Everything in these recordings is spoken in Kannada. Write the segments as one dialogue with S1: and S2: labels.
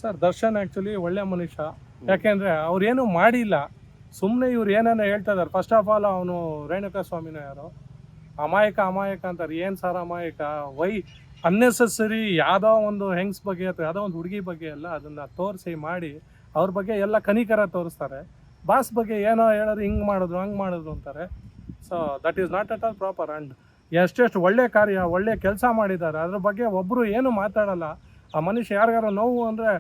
S1: ಸರ್ ದರ್ಶನ್ ಆ್ಯಕ್ಚುಲಿ ಒಳ್ಳೆ ಮನುಷ್ಯ. ಯಾಕೆಂದರೆ ಅವ್ರೇನು ಮಾಡಿಲ್ಲ, ಸುಮ್ಮನೆ ಇವ್ರು ಏನೇನೋ ಹೇಳ್ತಾ ಇದ್ದಾರೆ. ಫಸ್ಟ್ ಆಫ್ ಆಲ್ ಅವನು ರೇಣುಕಾ ಸ್ವಾಮಿನ ಯಾರು ಅಮಾಯಕ ಅಂತಾರೆ. ಏನು ಸರ್ ಅಮಾಯಕ? ವೈ ಅನ್ನೆಸೆಸರಿ ಯಾವುದೋ ಒಂದು ಹೆಂಗ್ಸ್ ಬಗ್ಗೆ ಅಥವಾ ಯಾವುದೋ ಒಂದು ಹುಡುಗಿ ಬಗ್ಗೆ ಎಲ್ಲ ಅದನ್ನು ತೋರಿಸಿ ಮಾಡಿ ಅವ್ರ ಬಗ್ಗೆ ಎಲ್ಲ ಕನಿಕರ ತೋರಿಸ್ತಾರೆ. ಬಾಸ್ ಬಗ್ಗೆ ಏನೋ ಹೇಳೋದು, ಹಿಂಗೆ ಮಾಡಿದ್ರು ಹಂಗೆ ಮಾಡಿದ್ರು ಅಂತಾರೆ. So that is not at all proper. And ಎಷ್ಟೆಷ್ಟು ಒಳ್ಳೆ ಕಾರ್ಯ, ಒಳ್ಳೆ ಕೆಲಸ ಮಾಡಿದ್ದಾರೆ, ಅದ್ರ ಬಗ್ಗೆ ಒಬ್ಬರು ಏನು ಮಾತಾಡಲ್ಲ. ಆ ಮನುಷ್ಯ ಯಾರಿಗಾರ ನೋವು ಅಂದರೆ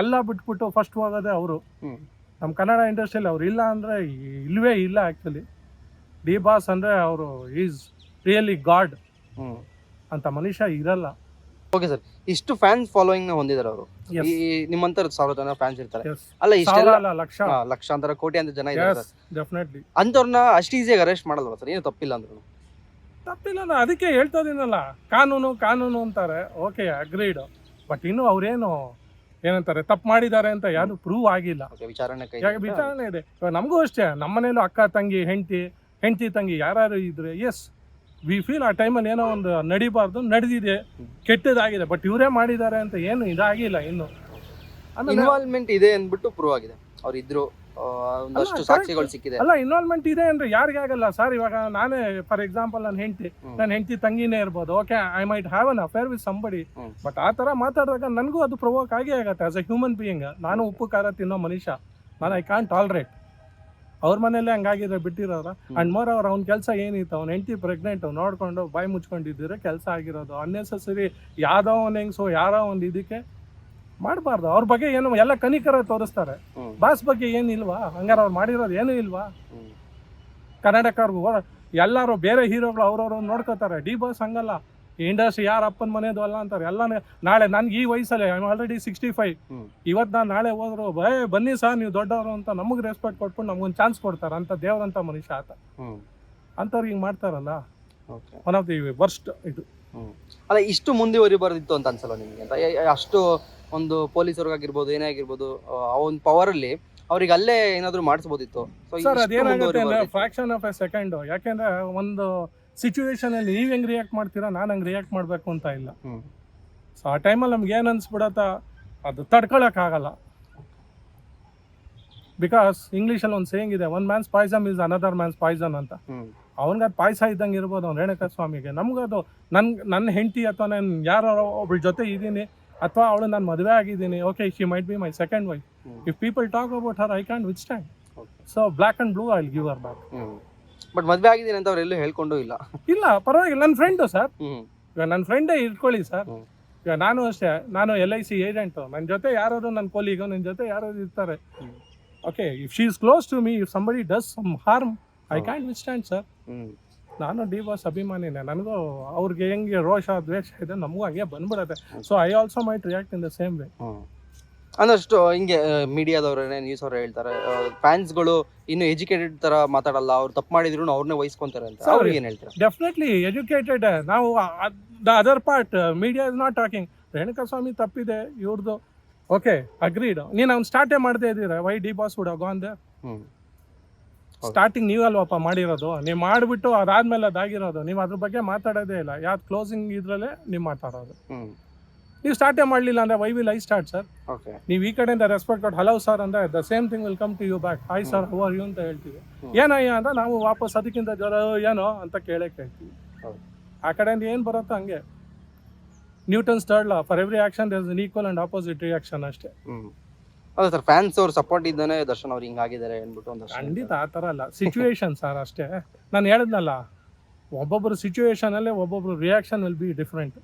S1: ಎಲ್ಲ ಬಿಟ್ಬಿಟ್ಟು ಫಸ್ಟ್ ಹೋಗೋದೇ ಅವರು. ನಮ್ಮ ಕನ್ನಡ ಇಂಡಸ್ಟ್ರಿಯಲ್ಲಿ ಅವ್ರು ಇಲ್ಲ ಅಂದರೆ ಇಲ್ಲವೇ ಇಲ್ಲ. ಆ್ಯಕ್ಚುಲಿ ಡಿ ಬಾಸ್ ಅಂದರೆ ಅವರು ಈಸ್ ರಿಯಲಿ ಗಾಡ್ ಅಂತ ಮನುಷ್ಯ ಇರಲ್ಲ.
S2: ಓಕೆ ಸರ್, ಇಷ್ಟು ಫ್ಯಾನ್ಸ್ ಫಾಲೋಯಿಂಗ್ ಹೊಂದಿದ್ದಾರೆ ಅವರು. ಈ ನಿಮ್ಮಂತರ 1000 ಜನ ಫ್ಯಾನ್ಸ್ ಇರ್ತಾರೆ ಅಲ್ಲ, ಇಷ್ಟೆಲ್ಲ ಲಕ್ಷಾಂತರ ಕೋಟಿ ಅಂತ ಜನ ಇದ್ದಾರೆ.
S1: ಡೆಫಿನೆಟ್ಲಿ
S2: ಅಂತವ್ರನ್ನ ಅಷ್ಟು ಈಸಿಯಾಗಿ ಅರೆಸ್ಟ್ ಮಾಡಲ್ವ ಸರ್? ಏನು ತಪ್ಪಿಲ್ಲ ಅಂದ್ರು?
S1: ತಪ್ಪಿಲ್ಲ, ಅದಕ್ಕೆ ಹೇಳ್ತಾ ಇದೀನಲ್ಲ, ಕಾನೂನು ಅಂತಾರೆ. Okay, agreed. ಬಟ್ ಇನ್ನು ಅವ್ರೇನು ಏನಂತಾರೆ ತಪ್ಪು ಮಾಡಿದ್ದಾರೆ ಅಂತ ಯಾರು ಪ್ರೂವ್ ಆಗಿಲ್ಲ. ವಿಚಾರಣೆ ಇದೆ. ಇವಾಗ ನಮಗೂ ಅಷ್ಟೇ, ನಮ್ಮ ಮನೇಲೂ ಅಕ್ಕ ತಂಗಿ ಹೆಂಡತಿ ತಂಗಿ ಯಾರು ಇದ್ರೆ ಎಸ್ ವಿ ಫೀಲ್ ಆ ಟೈಮಲ್ಲಿ ಏನೋ ಒಂದು ನಡಿಬಾರ್ದು, ನಡೆದಿದೆ, ಕೆಟ್ಟದಾಗಿದೆ. ಬಟ್ ಇವರೇ ಮಾಡಿದ್ದಾರೆ ಅಂತ ಏನು ಇದಾಗಿಲ್ಲ ಇನ್ನು.
S2: ಇನ್ವಾಲ್ವ್ಮೆಂಟ್ ಇದೆ ಅಂದ್ಬಿಟ್ಟು ಪ್ರೂವ್ ಆಗಿದೆ, ಅವ್ರು ಇದ್ರು, ಒಂದಷ್ಟು ಸಾಕ್ಷಿಗಳು ಸಿಕ್ಕಿದೆ.
S1: ಅಲ್ಲ, ಇನ್ವಾಲ್ವ್ಮೆಂಟ್ ಇದೆ ಅಂದ್ರೆ ಯಾರಿಗೆ ಆಗಲ್ಲ ಸರ್? ಇವಾಗ ನಾನೇ ಫಾರ್ ಎಕ್ಸಾಂಪಲ್ ನನ್ನ ಹೆಂಡತಿ ತಂಗಿನೇ ಇರ್ಬೋದು. Okay, I might have an affair with somebody. But ಆ ಥರ ಮಾತಾಡಿದಾಗ ನನಗೂ ಅದು ಪ್ರೊವೋಕ್ ಆಗೇ ಆಗುತ್ತೆ. ಆಸ್ ಎ ಹ್ಯೂಮನ್ ಬೀಯಿಂಗ್ ನಾನು ಉಪ್ಪು ಖಾರ ತಿನ್ನೋ ಮನುಷ್ಯ, ನಾನು ಐ ಕಾಂಟ್ ಟಾಲರೇಟ್. ಅವ್ರ ಮನೇಲೆ ಹಂಗಾಗಿದ್ರೆ ಬಿಟ್ಟಿರೋರು. ಅಂಡ್ ಮೋರ್ ಅವ್ನ ಕೆಲಸ ಏನಿತ್ತು, ಅವ್ನ ಹೆಂಡತಿ ಪ್ರೆಗ್ನೆಂಟ್ ನೋಡ್ಕೊಂಡು ಬಾಯಿ ಮುಚ್ಕೊಂಡಿದ್ದರೆ ಕೆಲಸ ಆಗಿರೋದು. ಅನ್ನೆಸೆಸರಿ ಯಾವುದೋ ಒಂದು ಹೆಂಗ್ಸು ಯಾರೋ ಒಂದು ಇದಕ್ಕೆ ಮಾಡಬಾರ್ದು. ಅವ್ರ ಬಗ್ಗೆ ಏನು ಎಲ್ಲ ಕನಿಕರ ತೋರಿಸ್ತಾರೆ. ಬಾಸ್ ಬಗ್ಗೆ ಏನಿಲ್ವಾ? ಹಂಗಾರೆ ಅವ್ರು ಮಾಡಿರೋದು ಏನೂ ಇಲ್ವಾ? ಕನ್ನಡಕ್ಕವ್ರಿಗೂ ಎಲ್ಲರೂ ಬೇರೆ ಹೀರೋಗಳು ಅವ್ರವ್ರು ನೋಡ್ಕೋತಾರೆ. ಡಿ ಬಾಸ್ ಹಂಗಲ್ಲ. ಇಂಡಸ್ಟ್ರಿ ಯಾರ ಅಪ್ಪನ ಮನೆಯದು ಅಲ್ಲ ಅಂತಾರೆ. ಎಲ್ಲ ನಾಳೆ ನನ್ಗೆ ಈ ವಯಸ್ಸಲ್ಲಿ ಐ ಆಮ್ ಆಲ್ರೆಡಿ 65, ಇವತ್ತು ನಾನು ನಾಳೆ ಹೋದ್ರು ಬನ್ನಿ ಸರ್ ನೀವು ದೊಡ್ಡವರು ಅಂತ ನಮಗೆ ರೆಸ್ಪೆಕ್ಟ್ ಕೊಟ್ಬಿಟ್ಟು ನಮ್ಗೊಂದು ಚಾನ್ಸ್ ಕೊಡ್ತಾರೆ. ಅಂತ ದೇವ್ರಂತ ಮನುಷ್ಯ ಆತ. ಅಂಥವ್ರಿಗೆ ಹಿಂಗೆ ಮಾಡ್ತಾರಲ್ಲ, ಒನ್ ಆಫ್ ದಿ ವರ್ಸ್ಟ್ ಇದು.
S2: ಅಲ್ಲ, ಇಷ್ಟು ಮುಂದುವರಿಬಾರ್ದಿತ್ತು ಅಂತ ಅನ್ಸಲ್ಲ ನಿಮಗೆ? ಅಂತ ಅಷ್ಟು ಒಂದು ಪೊಲೀಸರಿಗಾಗಿರ್ಬೋದು, ಏನೇ ಆಗಿರ್ಬೋದು, ಆ ಒಂದು ಪವರಲ್ಲಿ ಅವ್ರಿಗೆ ಅಲ್ಲೇ ಏನಾದರೂ ಮಾಡಿಸ್ಬೋದಿತ್ತು
S1: ಸರ್. ಅದೇನಾಗುತ್ತೆ ಅಂದರೆ ಫ್ರಾಕ್ಷನ್ ಆಫ್ ಎ ಸೆಕೆಂಡ್. ಯಾಕೆಂದರೆ ಒಂದು ಸಿಚುವೇಶನಲ್ಲಿ ನೀವು ಹೆಂಗೆ ರಿಯಾಕ್ಟ್ ಮಾಡ್ತೀರಾ, ನಾನು ಹಂಗೆ ರಿಯಾಕ್ಟ್ ಮಾಡಬೇಕು ಅಂತ ಇಲ್ಲ. ಸೊ ಆ ಟೈಮಲ್ಲಿ ನಮ್ಗೆ ಏನು ಅನ್ಸ್ಬಿಡತ್ತ, ಅದು ತಡ್ಕೊಳಕ್ಕಾಗಲ್ಲ. ಬಿಕಾಸ್ ಇಂಗ್ಲೀಷಲ್ಲಿ ಒಂದು ಸೇಯಿಂಗ್ ಇದೆ, one man's poison is another man's poison ಅಂತ. ಅವ್ನಿಗೆ ಅದು ಪಾಯಸ ಇದ್ದಂಗೆ ಇರ್ಬೋದು ಅವ್ನು ರೇಣುಕಾ ಸ್ವಾಮಿಗೆ. ನಮಗದು ನನ್ನ ಹೆಂಡತಿ ಅಥವಾ ನಾನು ಯಾರೋ ಒಬ್ಳ ಜೊತೆ ಇದ್ದೀನಿ ಅಥವಾ ಅವಳು ನಾನು ಮದುವೆ ಆಗಿದ್ದೀನಿ. Okay, she might be my second wife. If people talk about her I can withstand. So black and blue I will give her back.
S2: But ಮದುವೆ ಆಗಿದ್ದೀನಿ ಅಂತ ಅವ್ರು ಎಲ್ಲೂ ಹೇಳ್ಕೊಂಡು ಇಲ್ಲ
S1: ಪರವಾಗಿಲ್ಲ. ನನ್ನ ಫ್ರೆಂಡು ಸರ್, ಈಗ ನನ್ನ ಫ್ರೆಂಡೇ ಇಟ್ಕೊಳ್ಳಿ ಸರ್. ಈಗ ನಾನು ಅಷ್ಟೇ, ನಾನು LIC ಏಜೆಂಟು. ನನ್ನ ಜೊತೆ ಯಾರಾದ್ರು ನನ್ನ ಕೊಲೀಗು, ನನ್ನ ಜೊತೆ ಯಾರಾದ್ರು ಇರ್ತಾರೆ. Okay, if she is close to me, if somebody does some harm, I can withstand sir. ನಾನು ಡಿ ಬಾಸ್ ಅಭಿಮಾನಿನೇ. ನನಗೂ ಅವ್ರಿಗೆ ಹೆಂಗೆ ರೋಷ ದ್ವೇಷ ಇದೆ, ನಮಗೂ ಹಂಗೆ ಬಂದ್ಬಿಡುತ್ತೆ. So I also might react in the same way.
S2: ಅಂದಷ್ಟು ಹಿಂಗೆ ಮೀಡಿಯಾದವ್ರೇ, ನ್ಯೂಸ್ ಅವ್ರು ಹೇಳ್ತಾರೆ, ಫ್ಯಾನ್ಸ್ಗಳು ಇನ್ನು ಎಜುಕೇಟೆಡ್ ತರ ಮಾತಾಡಲ್ಲ, ಅವ್ರು ತಪ್ಪು ಮಾಡಿದ್ರು ಅವ್ರನ್ನೇ ವಹಿಸ್ಕೊಂತಾರೆ ಅಂತ. ಅವ್ರಿಗೆ ಏನು ಹೇಳ್ತಾರೆ?
S1: Definitely educated. ನಾವು the other part media is not talking. Renuka Swamy ತಪ್ಪಿದೆ ಇವ್ರದ್ದು. Okay, agreed. ನೀನು ಅವ್ನು ಸ್ಟಾರ್ಟೇ ಮಾಡದೇ ಇದ್ದೀರಾ, why D boss would have gone there? Starting ನೀವಲ್ವಪ್ಪ ಮಾಡಿರೋದು. ನೀವು ಮಾಡಿಬಿಟ್ಟು ಅದಾದ್ಮೇಲೆ ಅದಾಗಿರೋದು. ನೀವು ಅದ್ರ ಬಗ್ಗೆ ಮಾತಾಡೋದೇ ಇಲ್ಲ. ಯಾವ್ದು ಕ್ಲೋಸಿಂಗ್ ಇದ್ರಲ್ಲೇ ನೀವು ಮಾತಾಡೋದು. ನೀವು ಸ್ಟಾರ್ಟೇ ಮಾಡಲಿಲ್ಲ ಅಂದರೆ why will I start sir? ನೀವು ಈ ಕಡೆಯಿಂದ ರೆಸ್ಪೆಕ್ಟ್ ಕೊಟ್ಟು ಹಲೋ ಸರ್ ಅಂದರೆ the same thing will come to you back. Hi sir, how are you ಅಂತ ಹೇಳ್ತೀವಿ. ಏನಯ್ಯ ಅಂತ ನಾವು ವಾಪಸ್ ಅದಕ್ಕಿಂತ ಜ್ವರ ಏನೋ ಅಂತ ಕೇಳ್ತೀವಿ. ಆ ಕಡೆಯಿಂದ ಏನು ಬರುತ್ತೋ ಹಂಗೆ. Newton's third law, for every action there is an equal and opposite reaction ಅಷ್ಟೇ.
S2: ಹೌದಾ ಸರ್? ಫ್ಯಾನ್ಸ್ ಅವ್ರು ಸಪೋರ್ಟ್ ಇದ್ದಾನೆ ದರ್ಶನ್ ಅವ್ರು ಹಿಂಗಾಗಿದ್ದಾರೆ ಅಂದ್ಬಿಟ್ಟು ಒಂದು
S1: ಖಂಡಿತ ಆ ಥರ ಅಲ್ಲ. ಸಿಚುವೇಶನ್ ಸರ್ ಅಷ್ಟೇ. ನಾನು ಹೇಳಿದ್ನಲ್ಲ, ಒಬ್ಬೊಬ್ಬರು ಸಿಚುವೇಶನಲ್ಲಿ ಒಬ್ಬೊಬ್ರು ರಿಯಾಕ್ಷನ್ ವಿಲ್ ಬಿ ಡಿಫ್ರೆಂಟ್.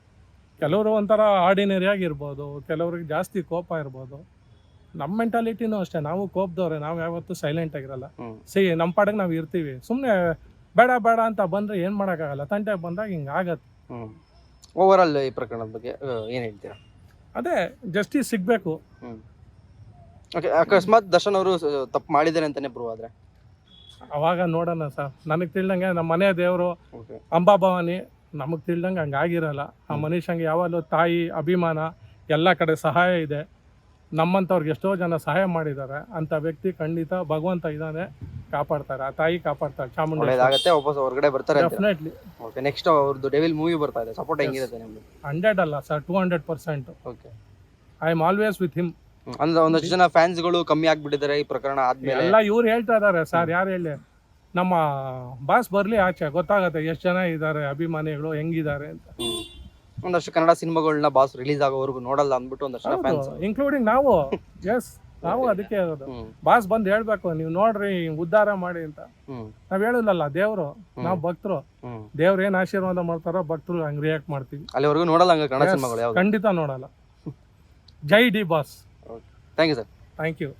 S1: ಕೆಲವರು ಒಂಥರ ಆರ್ಡಿನರಿ ಆಗಿರ್ಬೋದು, ಕೆಲವ್ರಿಗೆ ಜಾಸ್ತಿ ಕೋಪ ಇರ್ಬೋದು. ನಮ್ಮ ಮೆಂಟಾಲಿಟಿನೂ ಅಷ್ಟೇ, ನಾವು ಕೋಪದವ್ರೆ. ನಾವು ಯಾವತ್ತೂ ಸೈಲೆಂಟ್ ಆಗಿರಲ್ಲ. ನಮ್ಮ ಪಾಡಿಗೆ ನಾವು ಇರ್ತೀವಿ. ಸುಮ್ಮನೆ ಬೇಡ ಅಂತ ಬಂದರೆ ಏನು ಮಾಡೋಕ್ಕಾಗಲ್ಲ. ತಂಟೆ ಬಂದಾಗ ಹಿಂಗೆ ಆಗತ್ತೆ.
S2: ಓವರ್ ಆಲ್ ಈ ಪ್ರಕರಣದ ಬಗ್ಗೆ ಏನು ಹೇಳ್ತೀರಾ?
S1: ಅದೇ ಜಸ್ಟಿಸ್ ಸಿಗಬೇಕು.
S2: ಓಕೆ, ಅಕಸ್ಮಾತ್ ದರ್ಶನ್ ಅವರು ತಪ್ಪು ಮಾಡಿದ್ದಾರೆ ಅಂತಾನೆ ಪ್ರೂವ್ ಆದರೆ
S1: ಅವಾಗ ನೋಡೋಣ ಸರ್. ನನಗೆ ತಿಳಿದಂಗೆ ನಮ್ಮ ಮನೆ ದೇವರು ಅಂಬಾಭವಾನಿ, ನಮಗೆ ತಿಳಿದಂಗೆ ಹಂಗೆ ಆಗಿರಲ್ಲ. ಆ ಮನುಷ್ಯಂಗೆ ಯಾವಾಗಲೂ ತಾಯಿ ಅಭಿಮಾನ, ಎಲ್ಲ ಕಡೆ ಸಹಾಯ ಇದೆ. ನಮ್ಮಂಥವ್ರಿಗೆ ಎಷ್ಟೋ ಜನ ಸಹಾಯ ಮಾಡಿದ್ದಾರೆ. ಅಂಥ ವ್ಯಕ್ತಿ ಖಂಡಿತ ಭಗವಂತ ಇದ್ದಾನೆ, ಕಾಪಾಡ್ತಾರೆ. ಆ ತಾಯಿ ಕಾಪಾಡ್ತಾರೆ, ಚಾಮುಂಡಿ.
S2: ಆಗುತ್ತೆ, ವಾಪಸ್ ಹೊರಗಡೆ ಬರ್ತಾರೆ
S1: ಡೆಫಿನೆಟ್ಲಿ.
S2: ಓಕೆ, ನೆಕ್ಸ್ಟ್ ಅವ್ರದ್ದು ಡೆವಿಲ್ ಮೂವಿ ಬರ್ತಾ ಇದೆ, ಸಪೋರ್ಟ್ ಹೆಂಗಿರುತ್ತೆ ನಿಮಗೆ?
S1: 100 ಅಲ್ಲ sir, 200%.
S2: Okay,
S1: I am always with him.
S2: ಅಂದ್ರೆ ಒಂದಷ್ಟು ಜನ ಫ್ಯಾನ್ಸ್ಗಳು ಕಮ್ಮಿ ಆಗ್ಬಿಟ್ಟಿದ್ದಾರೆ ಈ ಪ್ರಕರಣ ಆದ್ಮೇಲೆ.
S1: ಎಲ್ಲ ಇವ್ರು ಹೇಳ್ತಾ ಇದಾರೆ ಸರ್, ಯಾರು ಹೇಳಿ, ನಮ್ಮ ಬಾಸ್ ಬರ್ಲಿ ಆಚೆ ಗೊತ್ತಾಗತ್ತೆ ಎಷ್ಟು ಜನ ಇದ್ದಾರೆ ಅಭಿಮಾನಿಗಳು ಹೆಂಗಿದ್ದಾರೆ ಅಂತ.
S2: ಒಂದಷ್ಟು ಕನ್ನಡ ಸಿನಿಮಾಗಳನ್ನ ಬಾಸ್ ರಿಲೀಸ್ ಆಗೋವರೆಗೂ ನೋಡಲ್ಲ ಅಂದ್ಬಿಟ್ಟು ಒಂದಷ್ಟು ಫ್ಯಾನ್ಸ್,
S1: ಇನ್ಕ್ಲೂಡಿಂಗ್ ನಾವು, ಎಸ್ ನಾವು ಅದಕ್ಕೆ ಹೇಳೋದು, ಬಾಸ್ ಬಂದ್ ಹೇಳ್ಬೇಕು ನೀವು ನೋಡ್ರಿ ಉದ್ಧಾರ ಮಾಡಿ ಅಂತ. ನಾವ್ ಹೇಳಿಲ್ಲಲ್ಲ, ದೇವ್ರು, ನಾವ್ ಭಕ್ತರು, ದೇವ್ರ ಏನ್ ಆಶೀರ್ವಾದ ಮಾಡ್ತಾರೋ ಭಕ್ತರು ಹಂಗ್ ರಿಯಾಕ್ಟ್ ಮಾಡ್ತೀವಿ.
S2: ಅಲ್ಲಿವರೆಗೂ ನೋಡಲ್ಲ ಹಂಗ ಕನ್ನಡ ಸಿನಿಮಾಗಳು ಯಾವ್ದು?
S1: ಖಂಡಿತ ನೋಡಲ್ಲ. ಜೈ D boss.
S2: Thank you sir.
S1: Thank you.